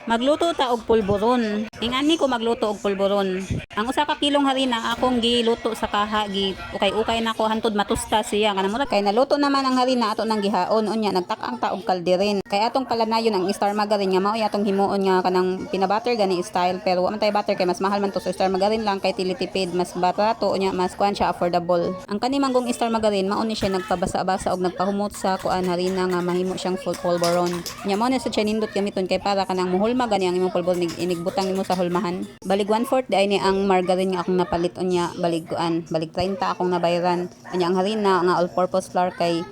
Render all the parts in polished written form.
Magluto ta og pulburon. Ingani ko magluto og pulburon. Ang usa ka kilong harina akong giluto sa kaha gi ukay-ukay nako hantod matusta siya kanang mura kay naluto naman ang harina ato nang gihaon unya nagtak-ang ta og kalderin. Kay atong palanayon ang Star Margarine nga mao atong himuon nga kanang pinabutter gani style pero wa man tay butter kay mas mahal man to sa Star Margarine lang kay tilitipid mas barato unya mas kuan siya affordable. Ang kani manggong Star Margarine mao ni siya nagpabasa-basa og nagpahumot sa kuan harina nga mahimo siyang full pulburon. Nya mao ni sa siya nindot gamiton kay para kanang muhulma gani ang imong pulbur inigbutang nimo sa hulmahan. Balig 1/4 di ay ni ang margarine nga akong napalit unya balig kuan, balig 30 akong nabayaran. Unya ang harina nga all purpose flour kay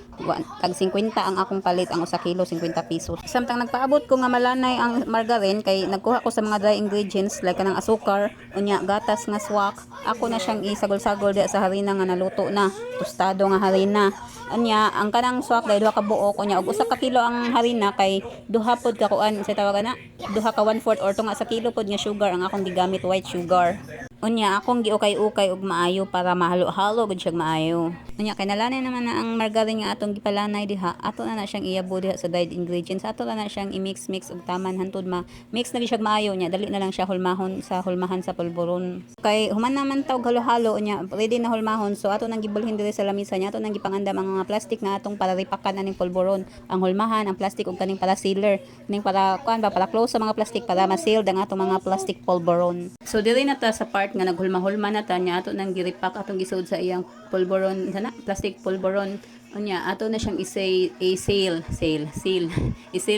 tag 50 ang akong palit ang usa kilo 50 pesos. Samtang nagpaabot ko nga malanay ang margarine kay nagkuha ko sa mga dry ingredients like kanang asukar, unya gatas nga swak. Ako na siyang isagol-sagol di sa harina nga naluto na, tostado nga harina. Unya ang kanang swak dai duha ka buok unya og usa ka kilo ang harina kay duha pod ka kuan sa tawagan na duha ka 1/4 or tunga sa kilo pod nga sugar ang akong gigamit white sugar. Unya akong giukay-ukay og maayo para mahalo-halo gud siya maayo. Unya kay nalanay naman na ang margarine nga atong gipalanay diha, ato na siyang iyabo diha sa dried ingredients. Ato na siyang i-mix og taman hantod mix na siya maayo nya dali na lang siya hulmahan sa pulburon. Kay human naman tawag halo-halo unya ready na hulmahon so ato nang gibulhin diri sa lamisa nya ato nang gipangandam ang mga plastic nga atong para ripakan aning pulburon. Ang hulmahan, ang plastic ug kaning para sealer, ning para kuan ba para close sa mga plastic para ma-seal ang atong mga plastic pulburon. So diri na ta sa part nga naghulma-hulma na ta nya ato nang giripak atong gisud sa iyang pulburon sana plastic pulburon unya ato na siyang i-seal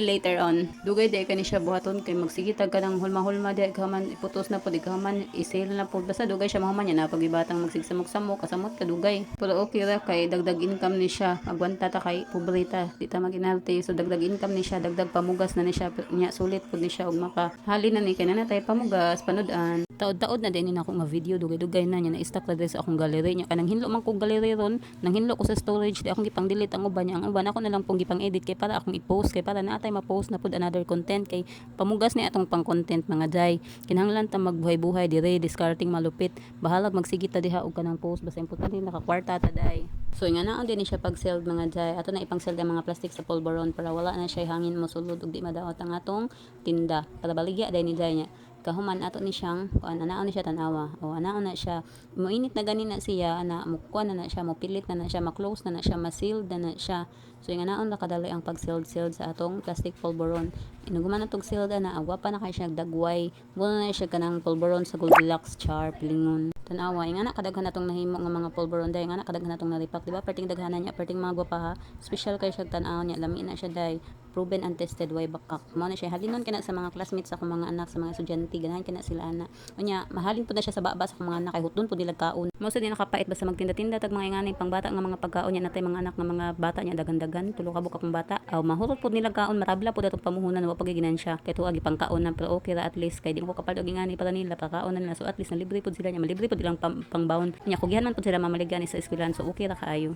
later on. Dugay di kani siya buhaton kay magsigitag kanang hulma-hulma di gaman iputos na pud gaman i-seal na pud basta dugay siya mahuman nya na pagibatang magsigsamok-samok kasamot ka dugay. Pero okay ra kay dagdag income ni siya. Agwanta ta kay pobreta di ta maginalti so dagdag income ni siya dagdag pamugas na ni siya nya sulit pud ni siya og makahali na ni kay na tay pamugas panud-an. Taod-taod na din ako nga video dugay-dugay na nya na-stock na sa akong gallery nya kanang hinlo man kog gallery ron nang hinlo ko sa storage di akong gipang delete ang uban nya ang uban ako na lang pong gipang edit kay para akong i-post kay para naatay ma-post na pud another content kay pamugas ni atong pang content mga jay kinahanglan ta magbuhay-buhay dire discarding malupit bahalag magsigita diha og kanang post basta importante nakakwarta ta day. So nga naon din siya pag sell mga jay ato na ipang sell ang mga plastic sa pulburon para wala na siya hangin mosulod ug di madaot ang atong tinda para baligya day ni jay nya kahuman ato ni siyang anaon ni siya tanawa o anaon na siya moinit na gani na siya na mukuan na siya mopilit na siya ma-close na siya ma-sealed na siya so yung anaon na kadali ang pag-sealed sa atong plastic pulburon inuguman na tog sealed na agwa pa na kay siya dagway muna na siya kanang pulburon sa Goldilocks char pilingon tanawa yung anak kadaghan natong nahimo nga mga pulburon day yung anak kadaghan natong naripak di ba perting daghanan niya perting mga gwapa ha special kay siya tan-aw niya lami na siya day proven and tested way bakak mo na siya halinon kana sa mga classmates sa akong mga anak sa mga estudyante ganahan kana sila ana unya mahalin pud na siya sa baba sa akong mga anak kay hutdon pud nila kaon mo sa di nakapait basta magtinda-tinda tag mga ingani pangbata nga mga pagkaon nya natay mga anak nga mga bata nya dagan-dagan tulo ka bukak bata aw mahurot pud nila kaon matabla pud atong pamuhunan wa pagiginan siya kay tuwa gipangkaon na pero okay ra at least kay di ko kapal og ingani para nila pagkaon na nila so at least na libre pud sila nya malibre pud ilang pangbawon nya kugihan man pud sila mamaligani sa eskwelahan so okay ra kaayo.